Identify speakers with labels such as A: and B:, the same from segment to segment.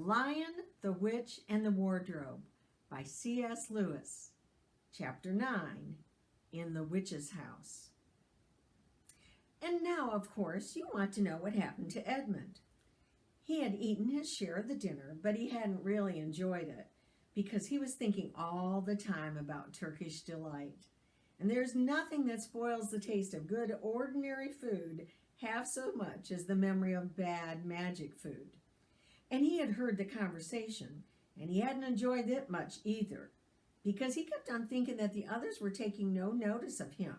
A: Lion, the Witch, and the Wardrobe by C.S. Lewis. Chapter 9, In the Witch's House. And now, of course, you want to know what happened to Edmund. He had eaten his share of the dinner, but he hadn't really enjoyed it because he was thinking all the time about Turkish delight. And there's nothing that spoils the taste of good, ordinary food half so much as the memory of bad magic food. And he had heard the conversation, and he hadn't enjoyed it much either, because he kept on thinking that the others were taking no notice of him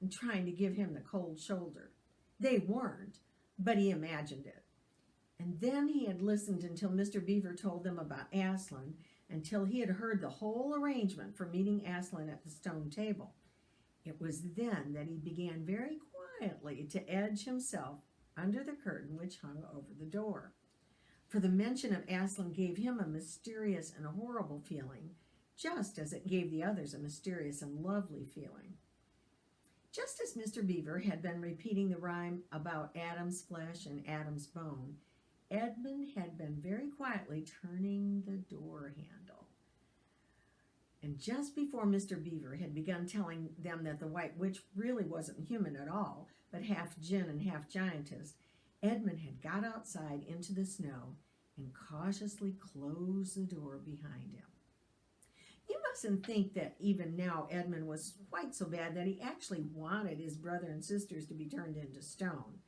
A: and trying to give him the cold shoulder. They weren't, but he imagined it. And then he had listened until Mr. Beaver told them about Aslan, until he had heard the whole arrangement for meeting Aslan at the stone table. It was then that he began very quietly to edge himself under the curtain which hung over the door. For the mention of Aslan gave him a mysterious and horrible feeling, just as it gave the others a mysterious and lovely feeling. Just as Mr. Beaver had been repeating the rhyme about Adam's flesh and Adam's bone, Edmund had been very quietly turning the door handle. And just before Mr. Beaver had begun telling them that the White Witch really wasn't human at all, but half djinn and half giantess, Edmund had got outside into the snow and cautiously closed the door behind him. You mustn't think that even now Edmund was quite so bad that he actually wanted his brother and sisters to be turned into stone.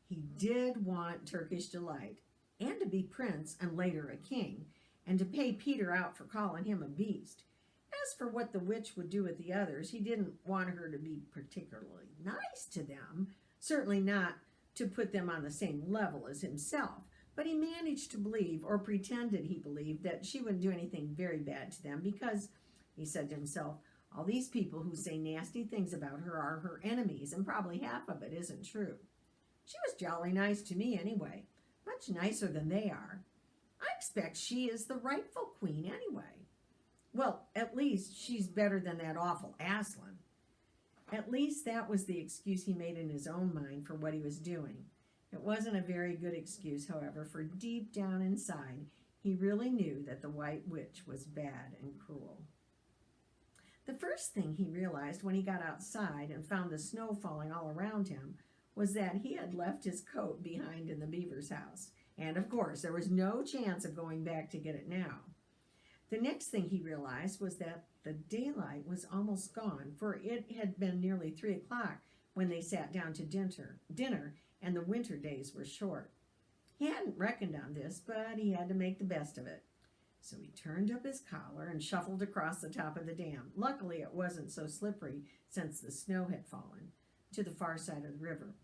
A: He did want Turkish delight, and to be prince and later a king, and to pay Peter out for calling him a beast. As for what the witch would do with the others, he didn't want her to be particularly nice to them, certainly not to put them on the same level as himself, but he managed to believe, or pretended he believed, that she wouldn't do anything very bad to them because, he said to himself, all these people who say nasty things about her are her enemies, and probably half of it isn't true. She was jolly nice to me anyway, much nicer than they are. I expect she is the rightful queen anyway. Well, at least she's better than that awful Aslan. At least that was the excuse he made in his own mind for what he was doing. It wasn't a very good excuse, however, for deep down inside, he really knew that the White Witch was bad and cruel. The first thing he realized when he got outside and found the snow falling all around him was that he had left his coat behind in the beaver's house. And, of course, there was no chance of going back to get it now. The next thing he realized was that the daylight was almost gone, for it had been nearly 3 o'clock when they sat down to dinner, and the winter days were short. He hadn't reckoned on this, but he had to make the best of it. So he turned up his collar and shuffled across the top of the dam. Luckily, it wasn't so slippery since the snow had fallen, to the far side of the river.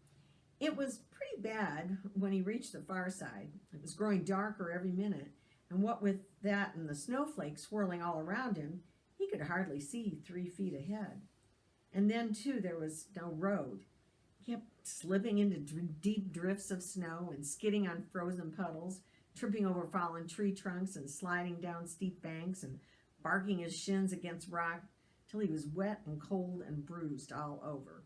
A: It was pretty bad when he reached the far side. It was growing darker every minute, and what with that and the snowflakes swirling all around him, he could hardly see 3 feet ahead. And then, too, there was no road. He kept slipping into deep drifts of snow and skidding on frozen puddles, tripping over fallen tree trunks and sliding down steep banks and barking his shins against rock till he was wet and cold and bruised all over.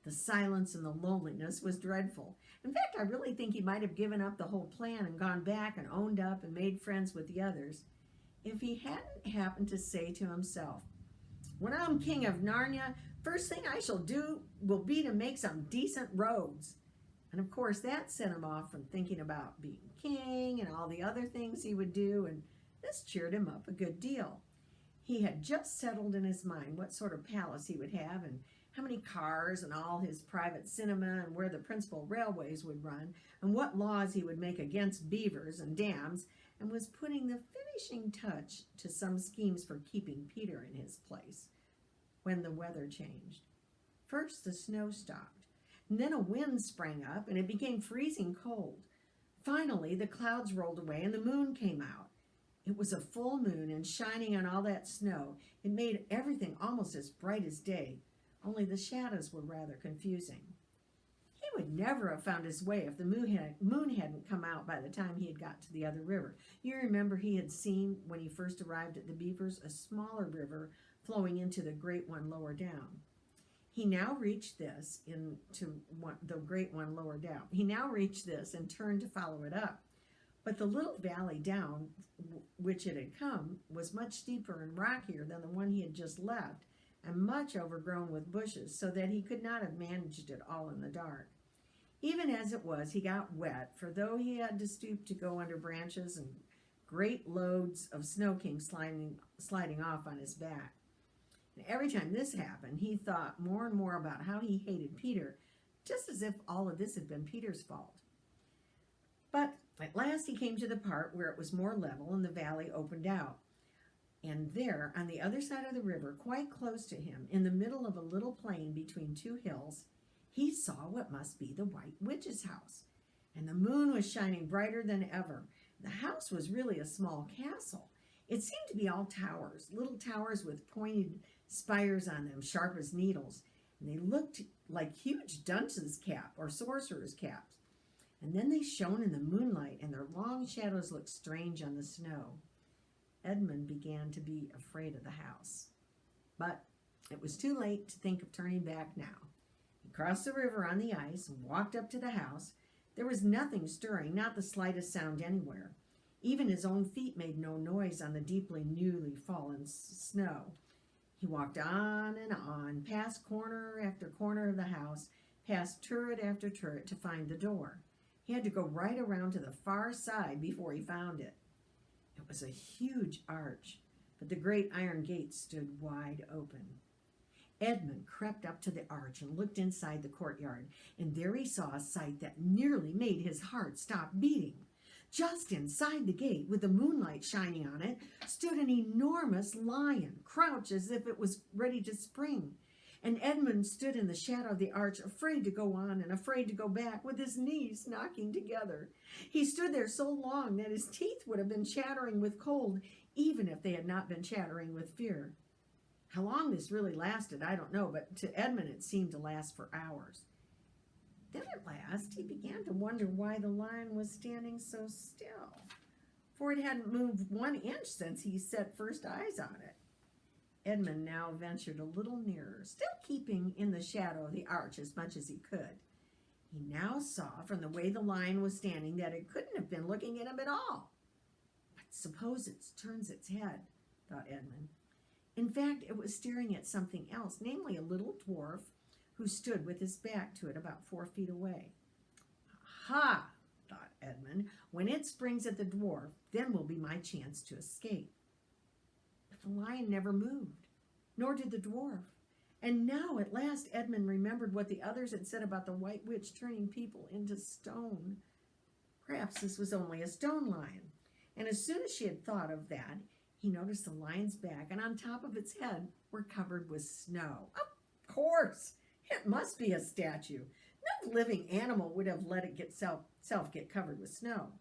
A: The silence and the loneliness was dreadful. In fact, I really think he might have given up the whole plan and gone back and owned up and made friends with the others if he hadn't happened to say to himself, when I'm king of Narnia, first thing I shall do will be to make some decent roads. And of course that set him off from thinking about being king and all the other things he would do, and this cheered him up a good deal. He had just settled in his mind what sort of palace he would have and how many cars and all his private cinema and where the principal railways would run and what laws he would make against beavers and dams, and was putting the finishing touch to some schemes for keeping Peter in his place when the weather changed. First the snow stopped, and then a wind sprang up and it became freezing cold. Finally the clouds rolled away and the moon came out. It was a full moon, and shining on all that snow, it made everything almost as bright as day, only the shadows were rather confusing. He would never have found his way if the moon hadn't come out by the time he had got to the other river. You remember he had seen, when he first arrived at the Beavers, a smaller river flowing into the great one lower down. He now reached this the great one lower down. He now reached this and turned to follow it up. But the little valley down which it had come was much steeper and rockier than the one he had just left, and much overgrown with bushes, so that he could not have managed it all in the dark. Even as it was, he got wet, for though he had to stoop to go under branches, and great loads of snow came sliding off on his back. And every time this happened, he thought more and more about how he hated Peter, just as if all of this had been Peter's fault. But at last he came to the part where it was more level and the valley opened out. And there, on the other side of the river, quite close to him, in the middle of a little plain between two hills, he saw what must be the White Witch's house. And the moon was shining brighter than ever. The house was really a small castle. It seemed to be all towers, little towers with pointed spires on them, sharp as needles. And they looked like huge dunce's cap or sorcerer's caps. And then they shone in the moonlight, and their long shadows looked strange on the snow. Edmund began to be afraid of the house. But it was too late to think of turning back now. He crossed the river on the ice and walked up to the house. There was nothing stirring, not the slightest sound anywhere. Even his own feet made no noise on the deeply newly fallen snow. He walked on and on, past corner after corner of the house, past turret after turret to find the door. He had to go right around to the far side before he found it. It was a huge arch, but the great iron gate stood wide open. Edmund crept up to the arch and looked inside the courtyard, and there he saw a sight that nearly made his heart stop beating. Just inside the gate, with the moonlight shining on it, stood an enormous lion, crouched as if it was ready to spring. And Edmund stood in the shadow of the arch, afraid to go on and afraid to go back, with his knees knocking together. He stood there so long that his teeth would have been chattering with cold, even if they had not been chattering with fear. How long this really lasted, I don't know, but to Edmund it seemed to last for hours. Then at last he began to wonder why the lion was standing so still, for it hadn't moved 1 inch since he set first eyes on it. Edmund now ventured a little nearer, still keeping in the shadow of the arch as much as he could. He now saw from the way the lion was standing that it couldn't have been looking at him at all. But suppose it turns its head, thought Edmund. In fact, it was staring at something else, namely a little dwarf who stood with his back to it about 4 feet away. "Ha!" thought Edmund. "When it springs at the dwarf, then will be my chance to escape." But the lion never moved, nor did the dwarf. And now at last Edmund remembered what the others had said about the White Witch turning people into stone. Perhaps this was only a stone lion. And as soon as she had thought of that, he noticed the lion's back and on top of its head were covered with snow. Of course! It must be a statue. No living animal would have let it self get covered with snow.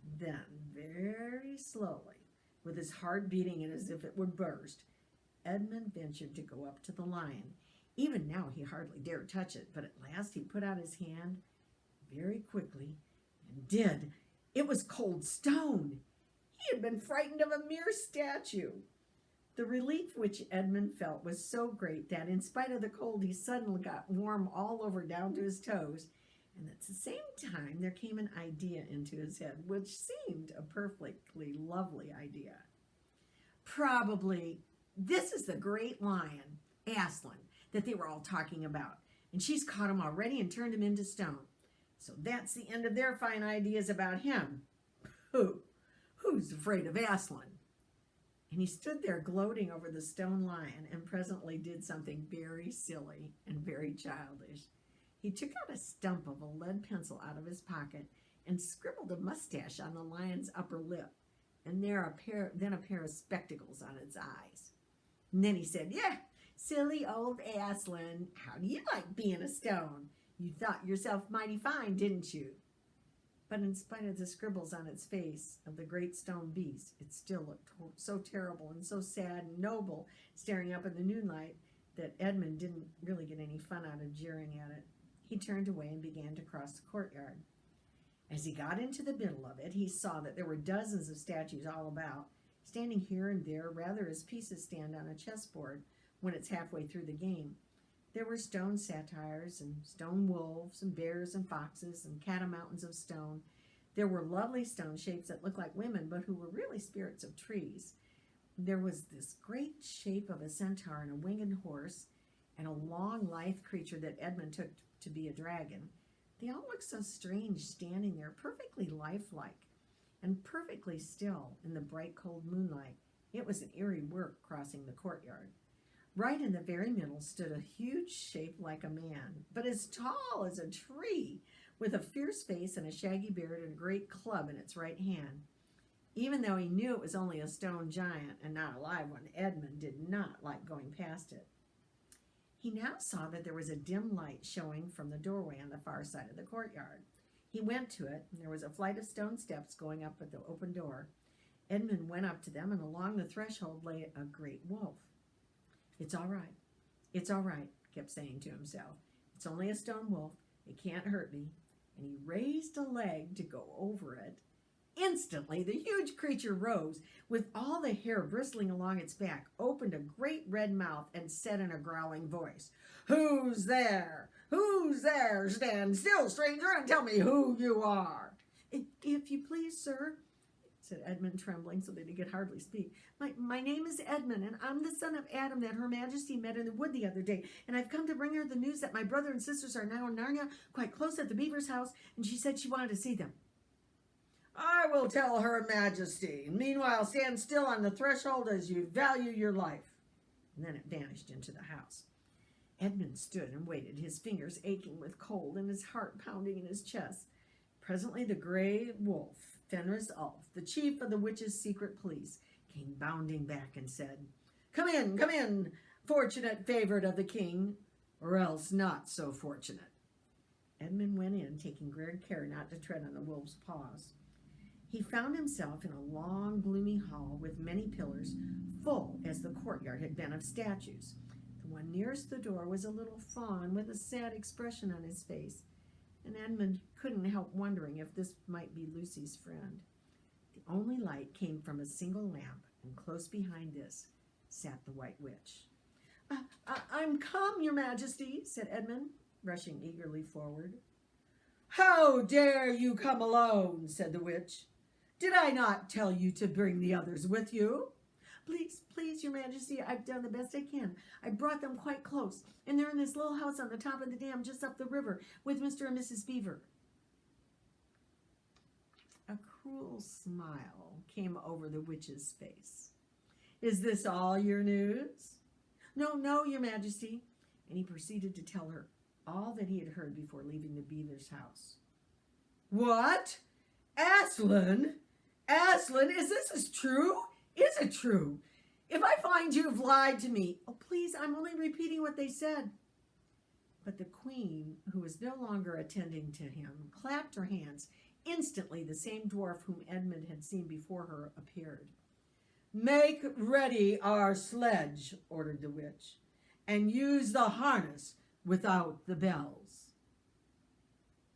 A: Then, very slowly, with his heart beating as if it would burst, Edmund ventured to go up to the lion. Even now he hardly dared touch it, but at last he put out his hand very quickly and did. It was cold stone. He had been frightened of a mere statue. The relief which Edmund felt was so great that in spite of the cold he suddenly got warm all over down to his toes, and at the same time there came an idea into his head which seemed a perfectly lovely idea. Probably this is the great lion, Aslan, that they were all talking about, and she's caught him already and turned him into stone. So that's the end of their fine ideas about him. Who's afraid of Aslan? And he stood there gloating over the stone lion and presently did something very silly and very childish. He took out a stump of a lead pencil out of his pocket and scribbled a mustache on the lion's upper lip, and then a pair of spectacles on its eyes. And then he said, "Yeah, silly old Aslan, how do you like being a stone? You thought yourself mighty fine, didn't you?" But in spite of the scribbles on its face of the great stone beast, it still looked so terrible and so sad and noble, staring up in the moonlight, that Edmund didn't really get any fun out of jeering at it. He turned away and began to cross the courtyard. As he got into the middle of it, he saw that there were dozens of statues all about, standing here and there, rather as pieces stand on a chessboard when it's halfway through the game. There were stone satyrs and stone wolves and bears and foxes and catamountains of stone. There were lovely stone shapes that looked like women, but who were really spirits of trees. There was this great shape of a centaur and a winged horse, and a long, lithe creature that Edmund took to be a dragon. They all looked so strange standing there, perfectly lifelike and perfectly still in the bright, cold moonlight. It was an eerie work crossing the courtyard. Right in the very middle stood a huge shape like a man, but as tall as a tree, with a fierce face and a shaggy beard and a great club in its right hand. Even though he knew it was only a stone giant and not a live one, Edmund did not like going past it. He now saw that there was a dim light showing from the doorway on the far side of the courtyard. He went to it, and there was a flight of stone steps going up at the open door. Edmund went up to them, and along the threshold lay a great wolf. "It's all right. It's all right," kept saying to himself. "It's only a stone wolf. It can't hurt me." And he raised a leg to go over it. Instantly, the huge creature rose, with all the hair bristling along its back, opened a great red mouth, and said in a growling voice, "Who's there? Who's there? Stand still, stranger, and tell me who you are." If you please, sir," said Edmund, trembling so that he could hardly speak. My name is Edmund, and I'm the son of Adam that Her Majesty met in the wood the other day, and I've come to bring her the news that my brother and sisters are now in Narnia, quite close at the beaver's house, and she said she wanted to see them." "I will tell Her Majesty. Meanwhile, stand still on the threshold as you value your life." And then it vanished into the house. Edmund stood and waited, his fingers aching with cold and his heart pounding in his chest. Presently the gray wolf, Fenris Ulf, the chief of the witches' secret police, came bounding back and said, come in, fortunate favorite of the king, or else not so fortunate." Edmund went in, taking great care not to tread on the wolf's paws. He found himself in a long, gloomy hall with many pillars, full as the courtyard had been of statues. The one nearest the door was a little faun with a sad expression on his face, and Edmund couldn't help wondering if this might be Lucy's friend. The only light came from a single lamp, and close behind this sat the White Witch. I'm come, Your Majesty," said Edmund, rushing eagerly forward. "How dare you come alone?" said the witch. "Did I not tell you to bring the others with you?" Please, Your Majesty, I've done the best I can. I brought them quite close, and they're in this little house on the top of the dam just up the river with Mr. and Mrs. Beaver." A cruel smile came over the witch's face. "Is this all your news?" No, Your Majesty." And he proceeded to tell her all that he had heard before leaving the beaver's house. "What? Aslan? Is this as true? Is it true? If I find you've lied to me—" "Oh, please, I'm only repeating what they said." But the queen, who was no longer attending to him, clapped her hands. Instantly, the same dwarf whom Edmund had seen before her appeared. "Make ready our sledge," ordered the witch, "and use the harness without the bells."